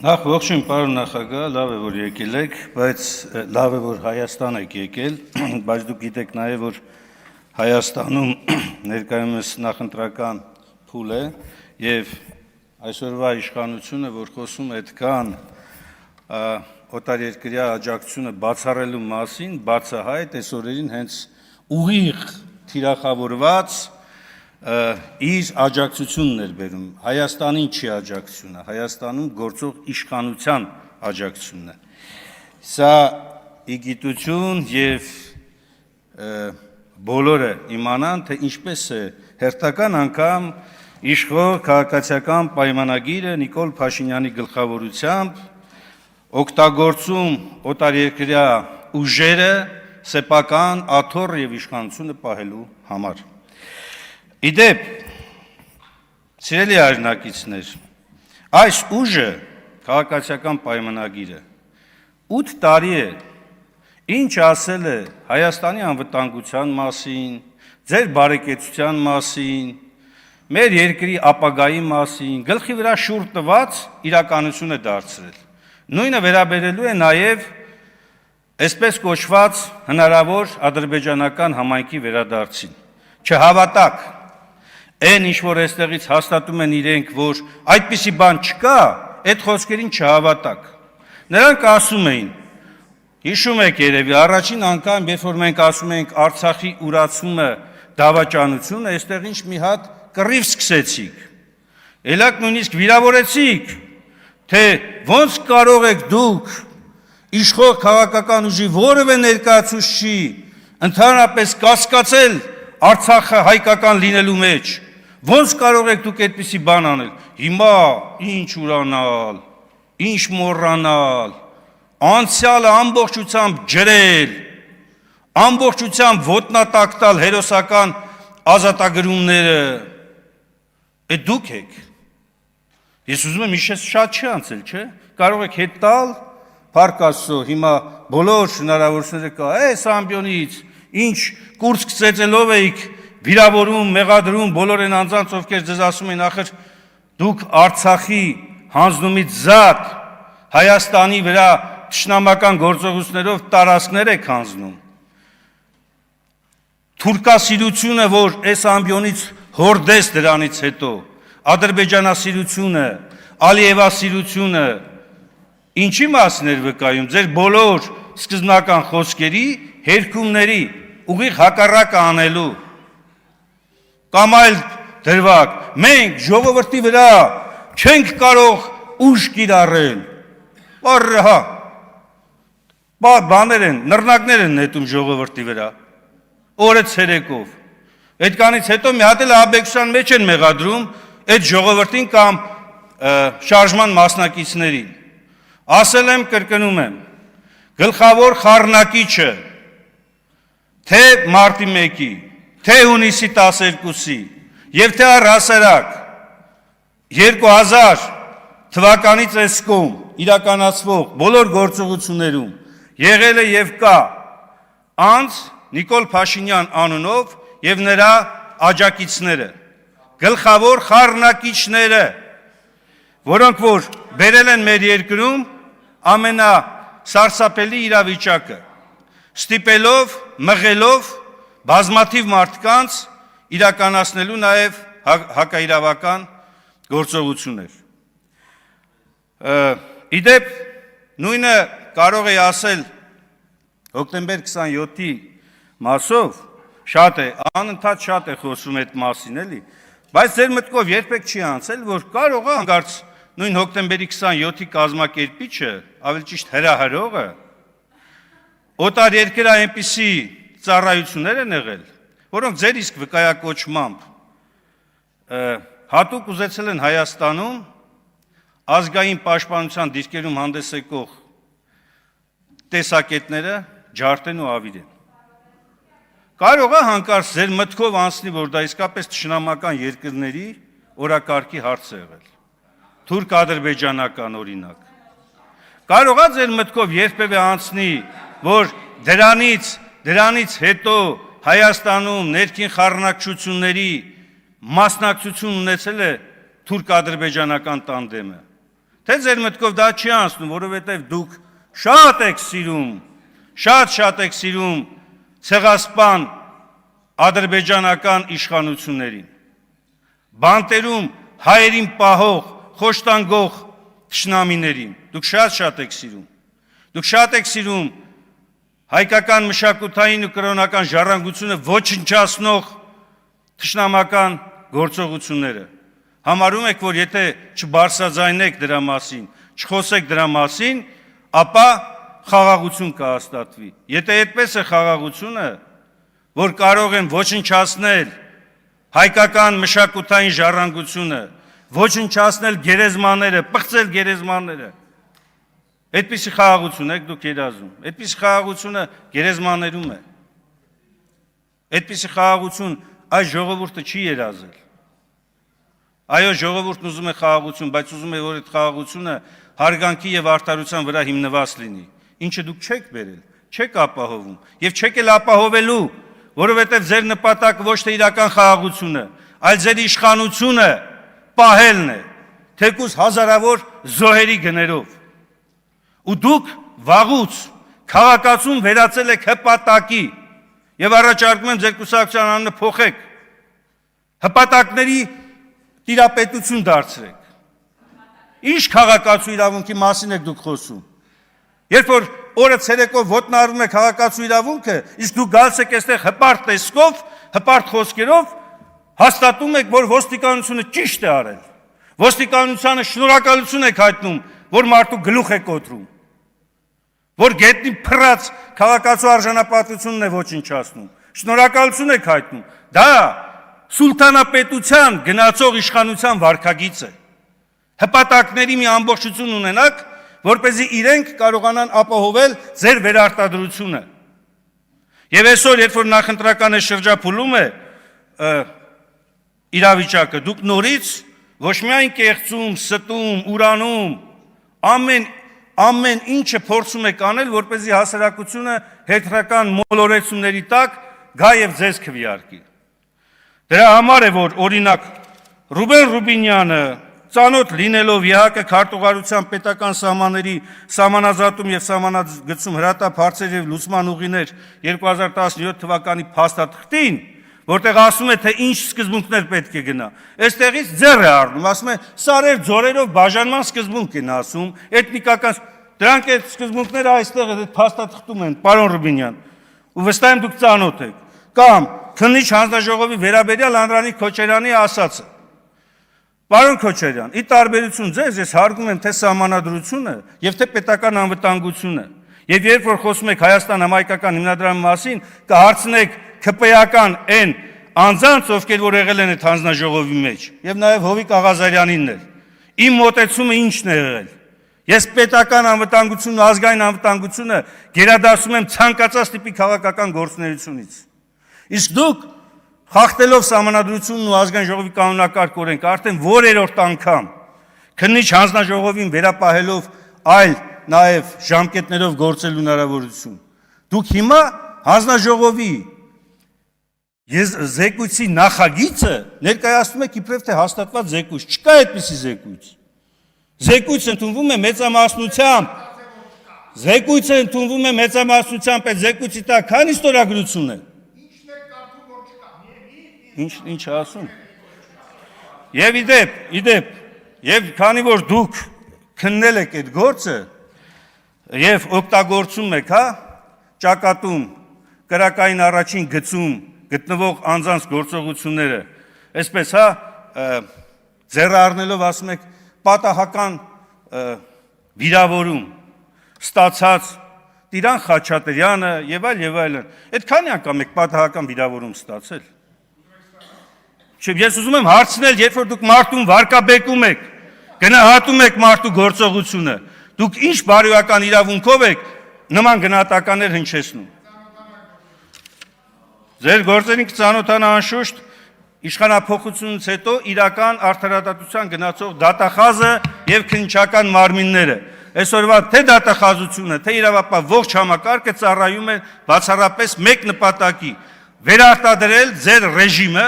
Ողջույն, պարոն նախագահ, լավ է որ եկել եք, բայց լավ է որ Հայաստան եք եկել, բայց դուք գիտեք նաև որ Հայաստանում ներկայումս նախընտրական փուլ է եւ այսօրվա իշխանությունը, որ խոսում է այդքան օտարերկրյա աջակցությունը բացառելու մասին, բացահայտ այս օրերին հենց ուղիղ թիրախավորված իր աջակցությունն էր բերում, Հայաստանին չի աջակցությունը, Հայաստանում գործող իշխանության աջակցությունն է։ Սա իգիտություն եւ բոլորը իմանան, թե ինչպես է հերթական անգամ իշխող քաղաքացիական պայմանագիրը Նիկոլ Փաշինյանի գլխավորությամբ օգտագործում օտարերկրյա ուժերը սեփական աթոռ եւ իշխանությունը պահելու համար։ Իդեպ, սիրելի հայրենակիցներ, այս ուժը, քաղաքացիական պայմանագիրը, 8 տարի է, ինչ ասել է Հայաստանի անվտանգության մասին, ձեր բարեկեցության մասին, մեր երկրի ապագայի մասին, գլխի վրա շուռ տված իրականություն է դարձրել։ Նույնը վերաբերելու է նաև այսպես կոչված հնարավոր ադրբեջանական համայնքի վերադարձին։ Չհավատակ, Այն ինչ որ այստեղից հաստատում են իրենք, որ այդպիսի բան չկա, այդ խոսքերին չհավատակ։ Նրանք ասում էին, հիշում եք երևի, առաջին անգամ, երբ որ մենք ասում ենք Արցախի ուրացումը դավաճանություն, այստեղ ինչ մի հատ կռիվ սկսեցիք։ Ելակ նույնիսկ վիրավորեցիք, թե ոնց կարող եք դուք իշխող քաղաքական ուժի որևէ ներկայացուցիչի ընդհանրապես կասկածել Արցախը հայկական լինելու մեջ։ Ոնց կարող եք դուք այդպիսի բան անել։ Հիմա ինչ ուրանալ, ինչ մոռանալ, անցյալը ամբողջությամբ ջրել, ամբողջությամբ ոտնատակ տալ հերոսական ազատագրումները։ Այդ դուք եք։ Ես ուզում եմ իշես շատ չի անցել, չէ՞։ Կարող եք հետ տալ, Փառք Աստծո, հիմա բոլոր հնարավորությունները կա, այս ամբիոնից ինչ կուրս գծեցելով էիք վիրավորում, մեղադրում, բոլոր են անձանց, ովքեր ձեզ ասում են, ախր դուք Արցախի հանձնումից զատ Հայաստանի վրա թշնամական գործողություններով տարածքներ եք հանձնում։ Թուրքասիրությունը, որ այս ամբիոնից հորդես դրանից հետո, ադրբեջանասիրությունը, ալիևասիրությունը, ինչի մասին էր վկայում, ձեր բոլոր սկզբնական խոսքերի, հերքումների, ուղիղ հակառակը անելու։ Կամ այլ դրվագ, մենք ժողովրդի վրա չենք կարող ուժ կիրառել, բարհա, բաներ են, նռնակներ են նետում ժողովրդի վրա, օրը ցերեկով, այդքանից հետո մի հատ էլ աբեկցության մեջ են մեղադրում այդ ժողովրդին կամ շարժման մասնակիցներին, ասել եմ, կրկնում եմ, գլխավոր խառնակիչը, թե մարտի 1-ի, թե հունիսի 12-ի և թե առհասարակ 2000 թվականի ծեսկում իրականացվող բոլոր գործողություններում եղել է և կա անձ Նիկոլ Փաշինյան անունով և նրա աջակիցները, գլխավոր խառնակիչները, որոնք որ բերել են մեր երկրում ամենասարսափելի իրավիճակը, ստիպելով, մղելով բազմաթիվ մարդկանց իրականացնելու նաև հակաիրավական գործողություններ։ Իդեպ նույնը կարող է ասել հոկտեմբեր 27-ի մասով, շատ է, անընդհատ շատ է խոսում այդ մասին էլի, բայց ձեր մտքով երբեք չի անցել, որ կարող է հանկարծ նույն հոկտեմբերի 27-ի կազմակերպիչը, ավելի ճիշտ հրահրողը, օտարերկրյա այնպիսի ծառայություններ են եղել, որոնք ձեր իսկ վկայակոչմամբ հատուկ ուզեցել են Հայաստանում ազգային պաշտպանության դիրքերում հանդես եկող տեսակետները ջարդեն ու ավիրեն։ Կարող է հանկարծ ձեր մտքով անցնի, որ դա իսկապես թշնամական երկրների օրակարգի հարց է եղել, թուրք-ադրբեջանական օրինակ։ Կարող է ձեր մտքով երբևէ անցնի, որ դրանից հետո Հայաստանում ներքին խառնակցությունների մասնակցություն ունեցել է թուրք-ադրբեջանական տանդեմը։ Թե ձեր մտքով դա չի անցնում, որովհետև դուք շատ եք սիրում ցեղասպան ադրբեջանական իշխանություններին, բանտերում հայերին պահող, խոշտանգող թշնամիներին, դուք շատ եք սիրում, դուք շատ եք սիրում հայկական մշակութային ու կրոնական ժառանգությունը ոչնչացնող թշնամական գործողությունները, համարում եք, որ եթե չբարձրաձայնեք դրա մասին, չխոսեք դրա մասին, ապա խաղաղություն կհաստատվի։ Եթե այդպես է խաղաղությունը, որ կարող են ոչնչացնել հայկական մշակութային ժառանգությունը, ոչնչացնել գերեզմանները, պղծել գերեզմանները, այդպիսի խաղաղություն եք դուք երազում, այդպիսի խաղաղությունը գերեզմաներում է, այդպիսի խաղաղություն այս ժողովուրդը չի երազել։ Այո, ժողովուրդն ուզում է խաղաղություն, բայց ուզում է, որ այդ խաղաղությունը հարգանքի եւ արդարության վրա հիմնված լինի, ինչը դուք չեք բերել, չեք ապահովում եւ չեք էլ ապահովելու, որովհետեւ ձեր նպատակը ոչ թե իրական խաղաղությունը, այլ ձեր իշխանությունը պահելն է, թեկուզ հազարավոր զոհերի գներով։ Ու դուք վաղուց քաղաքացուն վերածել եք հպատակի եւ առաջարկում եմ ձեր կուսակցության անունը փոխեք, հպատակների տիրապետություն դարձրեք։ Ինչ քաղաքացու իրավունքի մասին եք դուք խոսում։ Երբ որ օրը ցերեկով ոտնահարում եք քաղաքացու իրավունքը, իսկ դուք գալիս եք այստեղ հպարտ տեսքով, հպարտ խոսքերով, հաստատում եք, որ ոստիկանությունը ճիշտ է արել։ Ոստիկանությանը շնորհակալություն եք հայտնում, որ մարդու գլուխ է կոտրում, որ գետնի փռած քաղաքացու արժանապատվությունն է ոչնչացնում։ Շնորհակալություն եք հայտնում։ Դա սուլտանապետության գնացող իշխանության վարքագիծ է։ Հպատակների մի ամբողջություն ունենաք, որպեսզի իրենք կարողանան ապահովել ձեր վերարտադրությունը։ Եվ այսօր, երբ որ նախընտրական շրջափուլում է իրավիճակը, դուք նորից ոչ միայն կեղծում, ստում, ուրանում, ամեն ինչը փորձում եք անել, որպեսզի հասարակությունը հետրական մոլորեցումների տակ գա եւ ձեզ քվեարկի։ Դրա համար է, որ օրինակ Ռուբեն Ռուբինյանը ծանոթ լինելով ԵՀԿ քարտուղարության պետական սահմանների սահմանազատում եւ սահմանագծում հրատապ հարցեր եւ լուսման ուղիներ 2017 թվականի փաստաթղթին, որտեղ ասում է, թե ինչ սկզբունքներ պետք է գնա, այստեղից ձեռ է առնում, ասում է, սարեր ձորերով բաժանման սկզբունք են ասում, էթնիկական, դրանք այդ սկզբունքները այստեղ այդ փաստաթղթում են, պարոն Ռուբինյան, ու վստահ եմ դուք ծանոթ եք, կամ քննիչ հանձնաժողովի վերաբերյալ Անդրանիկ Քոչարյանի ասածը։ Պարոն Քոչարյան, ի տարբերություն ձեզ, ես հարգում եմ թե սահմանադրությունը եւ թե պետական անվտանգությունը։ Եվ երբ որ խոսում եք Հայաստան համահայկական հիմնադրամի մասին, կհարցնեք ԿՊ-ական այն անձանց, ովքեր որ եղել են այդ հանձնաժողովի մեջ, եւ նաեւ Հովիկ Աղազարյանինն էր։ Իմ մոտեցումը ինչն է եղել։ Ես պետական անվտանգությունն ու ազգային անվտանգությունը գերադասում եմ ցանկացած տիպի քաղաքական գործունեությունից։ Իսկ դուք խախտելով սահմանադրությունն ու ազգային ժողովի կանոնակարգ օրենքը արդեն որերորդ անգամ քննիչ հանձնաժողովին վերապահելով այլ նաև ժամկետներով գործելու հնարավորություն։ Դուք հիմա հանձնաժողովի զեկույցի նախագիծը ներկայացնում եք իբրև թե հաստատված զեկույց, չկա այդպիսի զեկույց։ Զեկույց ընդունվում է մեծամասնությամբ։ Զեկույցը ընդունվում է մեծամասնությամբ, այդ զեկույցի տակ քանի ստորագրություն է։ Ինչ ասում։ Եվ իդեպ, եւ քանի որ դուք քննել եք այդ գործը եւ օգտագործում եք, ճակատում կրակային առաջին գծում գտնվող անձանց գործողությունները, այսպես ձեռը առնելով ասում եք պատահական վիրավորում ստացած Տիրան Խաչատրյանը եւ այլն։ Այդքանի անգամ եք պատահական վիրավորում ստացել։ Ես ուզում եմ հարցնել, երբ որ դուք մարդուն վարկաբեկում եք, գնահատում եք մարդու գործողությունը, դուք ինչ բարոյական իրավունքով եք նման գնահատականներ հնչեցնում։ Ձեր գործերին կծանոթանա անշուշտ իշխանափոխությունից հետո իրական արդարադատության գնացող դատախազը եւ քննչական մարմինները։ Այսօրվա թե դատախազությունը, թե իրավապահ ողջ համակարգը ծառայում է բացառապես մեկ նպատակի՝ վերարտադրել ձեր ռեժիմը,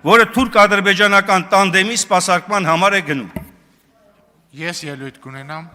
որը թուրք-ադրբեջանական տանդեմի սպասարկման համար է գնում։ Ես ելույթ կունենամ